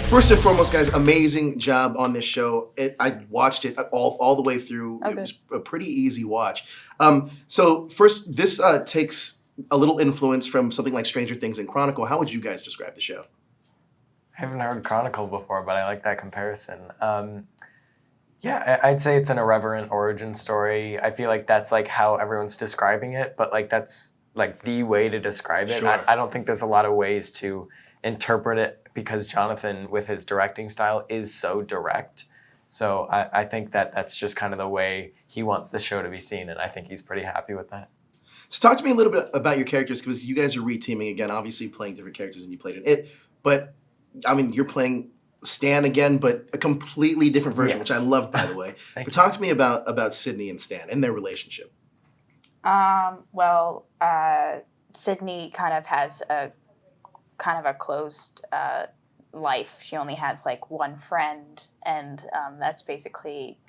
First and foremost, guys, amazing job on this show. I watched it all the way through. Okay. It was a pretty easy watch. So first, this takes a little influence from something like Stranger Things and Chronicle. How would you guys describe the show? I haven't heard Chronicle before, but I like that comparison. Yeah, I'd say it's an irreverent origin story. I feel like that's like how everyone's describing it, but like that's like the way to describe it. Sure. I don't think there's a lot of ways to interpret it because Jonathan, with his directing style, is so direct. So I think that that's just kind of the way he wants the show to be seen, and I think he's pretty happy with that. So talk to me a little bit about your characters, because you guys are reteaming again, obviously playing different characters than you played in it. But, I mean, you're playing Stan again, but a completely different version, Yes. which I love, by the way. But talk to me about Sydney and Stan and their relationship. Well, Sydney kind of has a closed life. She only has like one friend, and that's basically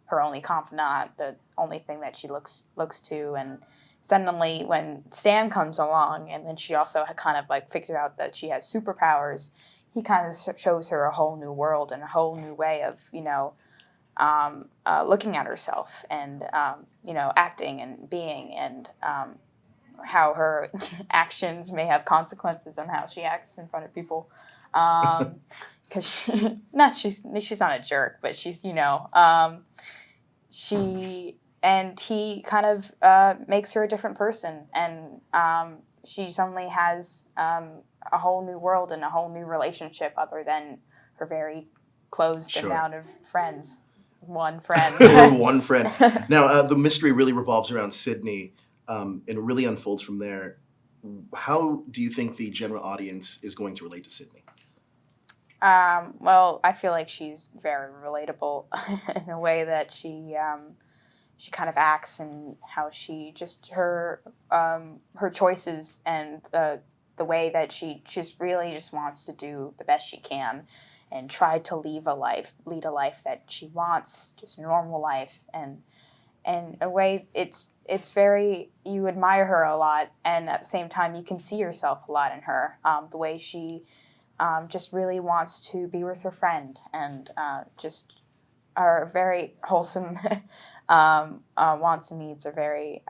her only confidant, the only thing that she looks to. And suddenly when Stan comes along, and then she also kind of like figures out that she has superpowers, he kind of shows her a whole new world and a whole new way of, looking at herself and, acting and being, and how her actions may have consequences on how she acts in front of people. Because she's not a jerk, but she's, he kind of makes her a different person, and she suddenly has a whole new world and a whole new relationship other than her very closed Sure. amount of friends. One friend. One friend. Now, the mystery really revolves around Sydney, and it really unfolds from there. How do you think the general audience is going to relate to Sydney? Well, I feel like she's very relatable in a way that she kind of acts, and how she just her choices, and the way that she just really just wants to do the best she can and try to lead a life that she wants, just a normal life, and in a way it's very, you admire her a lot, and at the same time you can see yourself a lot in her, the way she just really wants to be with her friend, and just are very wholesome wants and needs are very,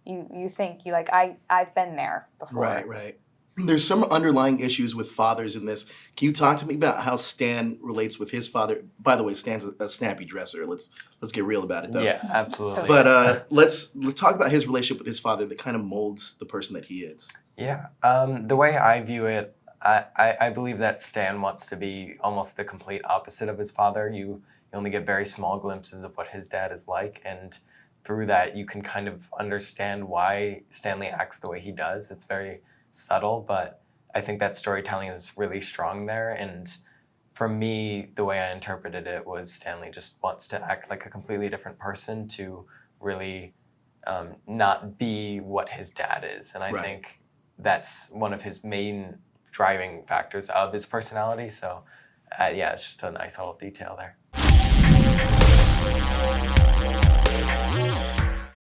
you think, I've been there before. Right. There's some underlying issues with fathers in this. Can you talk to me about how Stan relates with his father? By the way, Stan's a snappy dresser. Let's get real about it, though. Yeah, absolutely. But let's talk about his relationship with his father that kind of molds the person that he is. Yeah, the way I view it, I believe that Stan wants to be almost the complete opposite of his father. You only get very small glimpses of what his dad is like, and through that you can kind of understand why Stanley acts the way he does. It's very subtle, but I think that storytelling is really strong there. And for me, the way I interpreted it was Stanley just wants to act like a completely different person to really not be what his dad is. And I think that's one of his main driving factors of his personality. So yeah, it's just a nice little detail there.